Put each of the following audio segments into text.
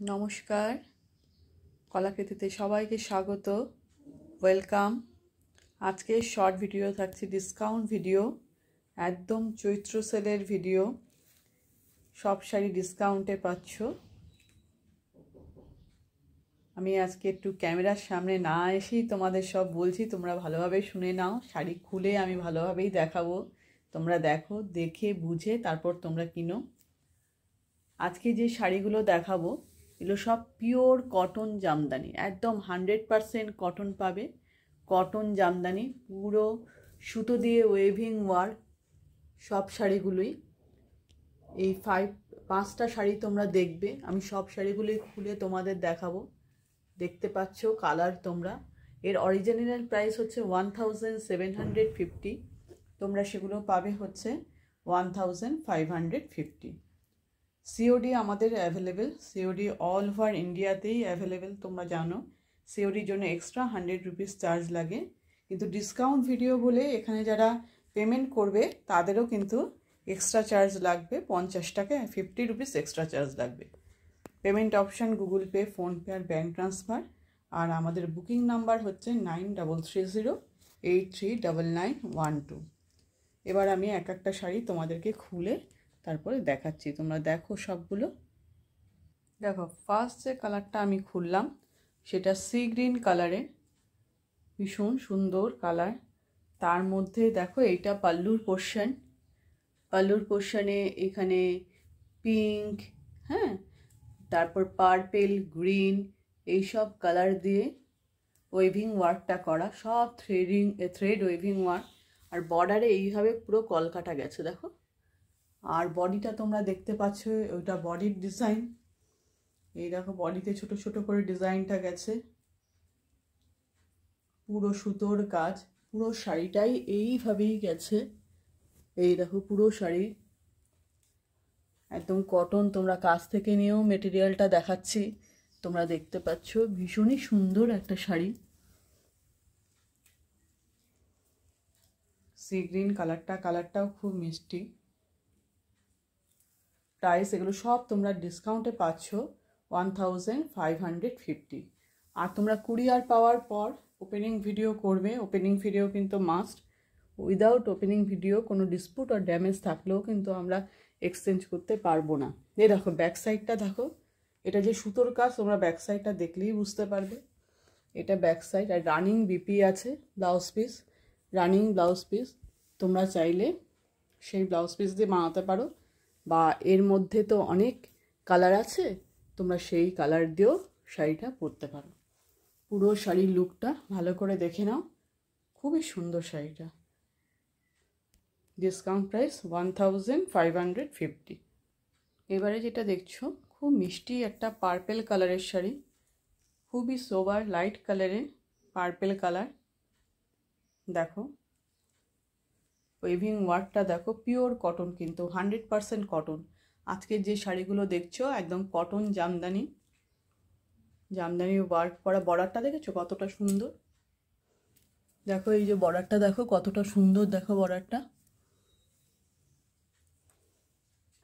নমস্কার, কলাকৃতিতে সবাইকে স্বাগত, ওয়েলকাম। আজকে শর্ট ভিডিও থাকছে, ডিসকাউন্ট ভিডিও, একদম চৈত্র সেলের ভিডিও। সব শাড়ি ডিসকাউন্টে পাচ্ছ। আমি আজকে একটু ক্যামেরার সামনে না এসেই তোমাদের সব বলছি, তোমরা ভালোভাবে শুনে নাও। শাড়ি খুলে আমি ভালোভাবেই দেখাবো, তোমরা দেখো, দেখে বুঝে তারপর তোমরা কিনো। আজকে যে শাড়িগুলো দেখাবো এগুলো সব পিওর কটন জামদানি, একদম 100% কটন পাবে। কটন জামদানি, পুরো সুতো দিয়ে ওয়েভিং ওয়ার্ক, সব শাড়িগুলোই। এই পাঁচটা শাড়ি তোমরা দেখবে, আমি সব শাড়িগুলি খুলে তোমাদের দেখাবো। দেখতে পাচ্ছ কালার তোমরা। এর অরিজিনাল প্রাইস হচ্ছে 1750, তোমরা সেগুলো পাবে হচ্ছে 1550। সিওডি আমাদের অ্যাভেলেবেল, সিওডি অল ওভার ইন্ডিয়াতেই অ্যাভেলেবেল, তোমরা জানো। সিওডির জন্য এক্সট্রা 100 রুপিস চার্জ লাগে, কিন্তু ডিসকাউন্ট ভিডিও বলে এখানে যারা পেমেন্ট করবে তাদেরও কিন্তু এক্সট্রা চার্জ লাগবে 50 টাকা, 50 রুপিস এক্সট্রা চার্জ লাগবে। Payment option Google Pay, PhonePe আর ব্যাঙ্ক ট্রান্সফার। আর আমাদের বুকিং নাম্বার হচ্ছে 9330839912। এবার আমি এক একটা শাড়ি তোমাদেরকে খুলে তারপরে দেখাচ্ছি, তোমরা দেখো সবগুলো। দেখো, ফার্স্ট যে কালারটা আমি খুললাম সেটা সি গ্রিন কালারে, ভীষণ সুন্দর কালার। তার মধ্যে দেখো এইটা পাল্লুর পোর্শন, পাল্লুর পোর্শনে এখানে পিঙ্ক, হ্যাঁ, তারপর পার্পেল, গ্রিন, এইসব কালার দিয়ে ওয়েভিং ওয়ার্কটা করা, সব থ্রেড ওয়েভিং ওয়ার্ক। আর বর্ডারে এইভাবে পুরো কলকাটা গেছে দেখো। আর বডিটা তোমরা দেখতে পাচ্ছ, ওইটা বডির ডিজাইন। এই দেখো বডিতে ছোট ছোট করে ডিজাইনটা গেছে, পুরো সুতোর কাজ, পুরো শাড়িটাই এইভাবেই গেছে। এই দেখো পুরো শাড়ি একদম কটন, তোমরা কাছ থেকে নিয়েও মেটেরিয়ালটা দেখাচ্ছি, তোমরা দেখতে পাচ্ছ। ভীষণই সুন্দর একটা শাড়ি, সি গ্রিন কালারটাও খুব মিষ্টি। প্রাইস এগুলো সব তোমরা ডিসকাউন্টে পাচ্ছ 1550। আর তোমরা কুরিয়ার পাওয়ার পর ওপেনিং ভিডিও করবে, ওপেনিং ভিডিও কিন্তু মাস্ট। উইদাউট ওপেনিং ভিডিও কোনো ডিসপুট আর ড্যামেজ থাকলেও কিন্তু আমরা এক্সচেঞ্জ করতে পারবো না। এই দেখো ব্যাক সাইডটা দেখো, এটা যে সুতোর কাজ তোমরা ব্যাক সাইডটা দেখলেই বুঝতে পারবে। এটা ব্যাক সাইড, আর রানিং বিপি আছে blouse piece, running blouse piece. তোমরা চাইলে সেই ব্লাউজ পিস দিয়ে বানাতে পারো, বা এর মধ্যে তো অনেক কালার আছে, তোমরা সেই কালার দিয়েও শাড়িটা পরতে পারো। পুরো শাড়ির লুকটা ভালো করে দেখে নাও, খুবই সুন্দর শাড়িটা। Discount price 1550। এবারে যেটা দেখছো খুব মিষ্টি একটা পার্পেল কালারের শাড়ি, খুবই সোবার লাইট কালারে পার্পেল কালার। দেখো ওয়েভিং ওয়ার্কটা দেখো, পিওর কটন কিন্তু 100% কটন। আজকের যে শাড়িগুলো দেখছো একদম কটন জামদানি, জামদানি ওয়ার্ক করা। বর্ডারটা দেখেছো কতটা সুন্দর, দেখো এই যে বর্ডারটা দেখো কতটা সুন্দর, দেখো বর্ডারটা।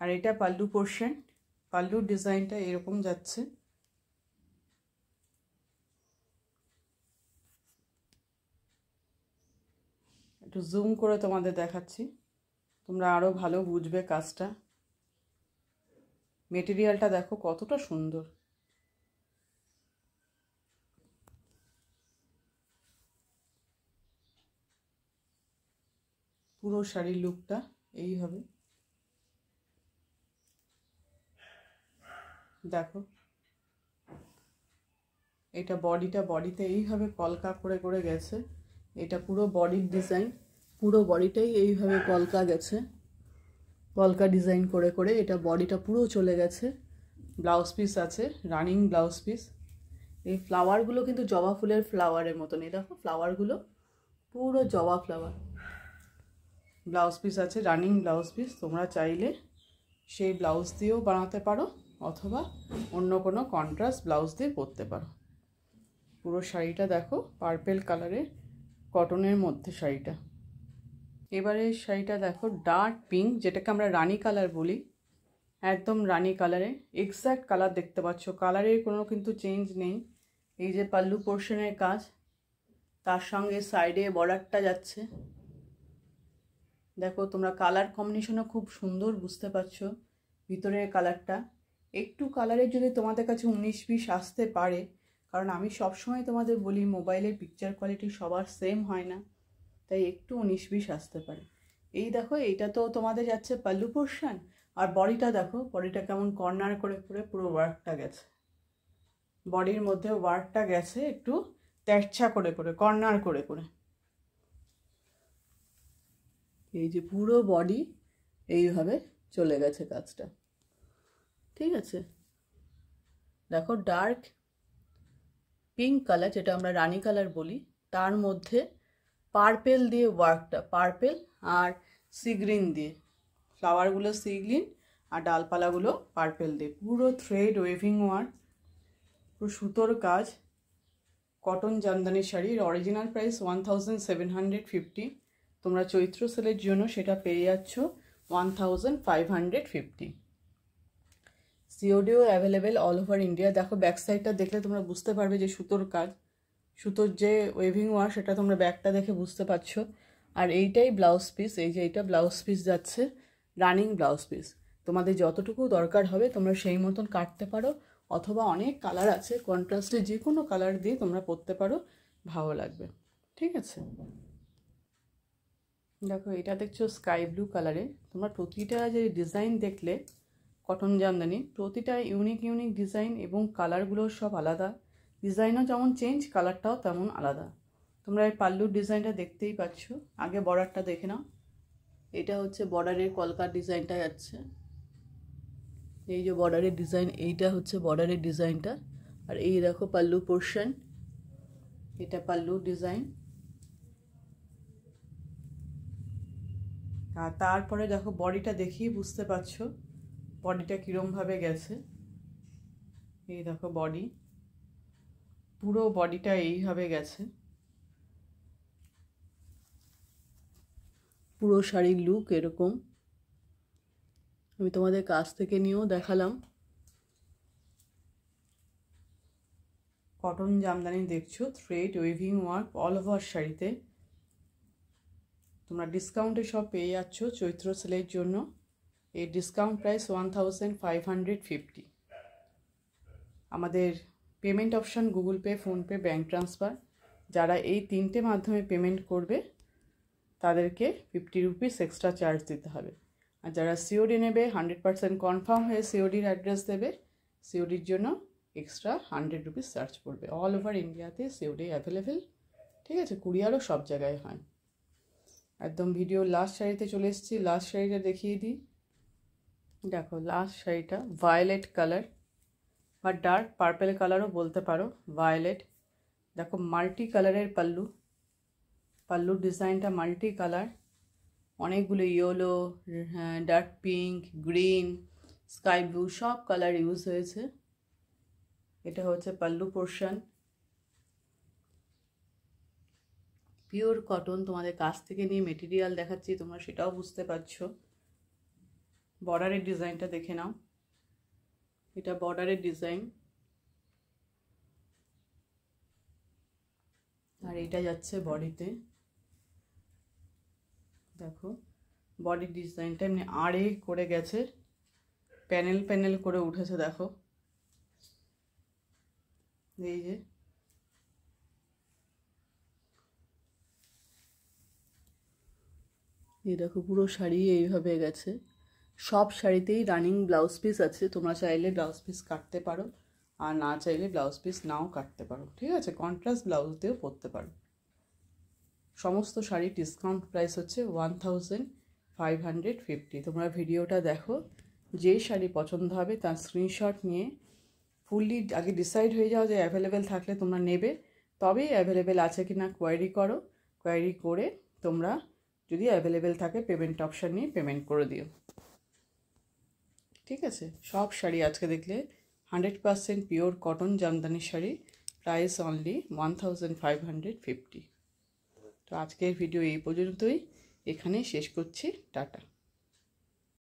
আর এটা পাল্লু পোর্শন, পাল্লুর ডিজাইনটা এরকম যাচ্ছে। একটু জুম করে তোমাদের দেখাচ্ছি, তোমরা আরও ভালো বুঝবে কাজটা। মেটেরিয়ালটা দেখো কতটা সুন্দর। পুরো শাড়ির লুকটা এইভাবে দেখো। এটা বডিতে এইভাবে কলকা করে করে গেছে, এটা পুরো বডির ডিজাইন, পুরো বডিটাই এইভাবে কলকা গেছে, কলকা ডিজাইন করে করে এটা বডিটা পুরো চলে গেছে। ব্লাউজ পিস আছে, রানিং ব্লাউজ পিস। এই ফ্লাওয়ারগুলো কিন্তু জবা ফুলের ফ্লাওয়ারের মতন, এই দেখো ফ্লাওয়ারগুলো পুরো জবা ফ্লাওয়ার। ব্লাউজ পিস আছে, রানিং ব্লাউজ পিস। তোমরা চাইলে সেই ব্লাউজ দিয়েও বানাতে পারো, অথবা অন্য কোনো কন্ট্রাস্ট ব্লাউজ দিয়ে পরতে পারো। পুরো শাড়িটা দেখো পার্পেল কালারের কটনের মধ্যে শাড়িটা। এবারে শাড়িটা দেখো ডার্ক পিঙ্ক, যেটাকে আমরা রানী কালার বলি, একদম রানী কালারে, এক্স্যাক্ট কালার দেখতে পাচ্ছ, কালারের কোনো কিন্তু চেঞ্জ নেই। এই যে পাল্লু পোর্শনের কাজ, তার সঙ্গে সাইডে বর্ডারটা যাচ্ছে। দেখো তোমরা কালার কম্বিনেশনও খুব সুন্দর বুঝতে পারছো। ভিতরের কালারটা একটু কালারের যদি তোমাদের কাছে 19-20 আসতে পারে, কারণ আমি সবসময় তোমাদের বলি মোবাইলের পিকচার কোয়ালিটি সবার সেম হয় না, তাই একটু 19-20 আসতে পারে। এই দেখো এইটা তো তোমাদের যাচ্ছে পাল্লু পোর্শন, আর বডিটা দেখো, বডিটা কেমন কর্নার করে করে পুরো ওয়ার্কটা গেছে। বডির মধ্যে ওয়ার্কটা গেছে একটু তেরছা করে করে, কর্নার করে করে। এই যে পুরো বডি এইভাবে চলে গেছে কাজটা, ঠিক আছে। দেখো ডার্ক পিঙ্ক কালার, যেটা আমরা রানী কালার বলি, তার মধ্যে পার্পেল দিয়ে ওয়ার্কটা, পার্পেল আর সি গ্রিন দিয়ে, ফ্লাওয়ারগুলো সি গ্রিন আর ডালপালাগুলো পার্পেল দিয়ে, পুরো থ্রেড ওয়েভিং ওয়ার্ক, পুরো সুতোর কাজ। কটন জামদানি শাড়ির অরিজিনাল প্রাইস 1750। তোমরা চৈত্র সেলের জন্য সেটা পেয়ে যাচ্ছ 1550। সিওডিও অ্যাভেলেবেল অল ওভার ইন্ডিয়া। দেখো ব্যাক সাইডটা দেখলে তোমরা বুঝতে পারবে যে সুতোর কাজ, সুতোর যে ওয়েভিং ওয়ার্ক, সেটা তোমরা ব্যাকটা দেখে বুঝতে পারছো। আর এইটাই ব্লাউজ পিস, এই যে এইটা ব্লাউজ পিস যাচ্ছে, রানিং ব্লাউজ পিস। তোমাদের যতটুকু দরকার হবে তোমরা সেই মতন কাটতে পারো, অথবা অনেক কালার আছে, কন্ট্রাস্টে যে কোনো কালার দিয়ে তোমরা পরতে পারো, ভালো লাগবে, ঠিক আছে। দেখো এটা দেখছো স্কাই ব্লু কালারে। তোমরা প্রতিটা যে ডিজাইন দেখলে কটন জামদানি, প্রতিটা ইউনিক ইউনিক ডিজাইন, এবং কালারগুলো সব আলাদা। ডিজাইনও যেমন চেঞ্জ, কালারটাও তেমন আলাদা। তোমরা এই পাল্লুর ডিজাইনটা দেখতেই পাচ্ছ। আগে বর্ডারটা দেখে নাও। এটা হচ্ছে বর্ডারের কলকার ডিজাইনটা যাচ্ছে, এই যে বর্ডারের ডিজাইন, এইটা হচ্ছে বর্ডারের ডিজাইনটা। আর এই দেখো পাল্লু পোর্শন, এটা পাল্লু ডিজাইন। আর তারপরে দেখো বডিটা দেখেই বুঝতে পারছো বডিটা কীরমভাবে গেছে। এই দেখো বডি, পুরো বডিটা এইভাবে গেছে। পুরো শাড়ির লুক এরকম। আমি তোমাদের কাছ থেকে নিয়েও দেখালাম। কটন জামদানি দেখছো, thread waving work all over শাড়িতে। তোমরা ডিসকাউন্টে সব পেয়ে যাচ্ছ চৈত্র সেলের জন্য। এই ডিসকাউন্ট প্রাইস 1550। আমাদের payment option Google Pay, PhonePe, bank transfer. যারা এই তিনটে মাধ্যমে পেমেন্ট করবে তাদেরকে 50 রুপিস এক্সট্রা চার্জ দিতে হবে। আর যারা সিওডি নেবে, 100% কনফার্ম হয়ে সিওডির অ্যাড্রেস দেবে, সিওডির জন্য এক্সট্রা 100 রুপিস চার্জ পড়বে। অল ওভার ইন্ডিয়াতে সিওডি অ্যাভেলেবেল, ঠিক আছে। কুরিয়ারও সব জায়গায় হয়। একদম ভিডিও লাস্ট শাড়িতে চলে এসেছি। লাস্ট শাড়িটা দেখিয়ে দিই। দেখো লাস্ট শাড়িটা ভায়োলেট কালার বা ডার্ক পার্পেল কালারও বলতে পারো, ভায়োলেট। দেখো মাল্টি কালারের পাল্লু, পাল্লুর ডিজাইনটা মাল্টি কালার, অনেকগুলো yellow, dark pink, green, sky blue, সব কালার ইউজ হয়েছে। এটা হচ্ছে পাল্লু পোর্শন। পিওর কটন, তোমাদের কাছ থেকে নিয়ে মেটেরিয়াল দেখাচ্ছি, তোমরা সেটাও বুঝতে পারছো। বর্ডারের ডিজাইনটা দেখে নাও, এটা বর্ডারের ডিজাইন। আর এটা যাচ্ছে বডিতে। দেখো বডির ডিজাইনটা এমনি আড়ে করে গেছে, প্যানেল প্যানেল করে উঠেছে। দেখো এই যে এই দেখো পুরো শাড়ি এইভাবে গেছে। সব শাড়িতেই রানিং ব্লাউজ পিস আছে, তোমরা চাইলে ব্লাউজ পিস কাটতে পারো, আর না চাইলে ব্লাউজ পিস নাও কাটতে পারো, ঠিক আছে। কন্ট্রাস্ট ব্লাউজ দিয়েও পরতে পারো। সমস্ত শাড়ির ডিসকাউন্ট প্রাইস হচ্ছে 1550। তোমরা ভিডিওটা দেখো, যে শাড়ি পছন্দ হবে তার স্ক্রিনশট নিয়ে ফুললি আগে ডিসাইড হয়ে যাও যে অ্যাভেলেবেল থাকলে তোমরা নেবে, তবেই অ্যাভেলেবেল আছে কি না কোয়ারি করো। কোয়ারি করে তোমরা যদি অ্যাভেলেবেল থাকে পেমেন্ট অপশান নিয়ে পেমেন্ট করে দিও, ঠিক আছে। সব শাড়ি আজকে দেখলে 100% pure cotton Jamdani sari, price only 1550। তো আজকের ভিডিও এই পর্যন্তই, এখানেই শেষ করছি। টাটা।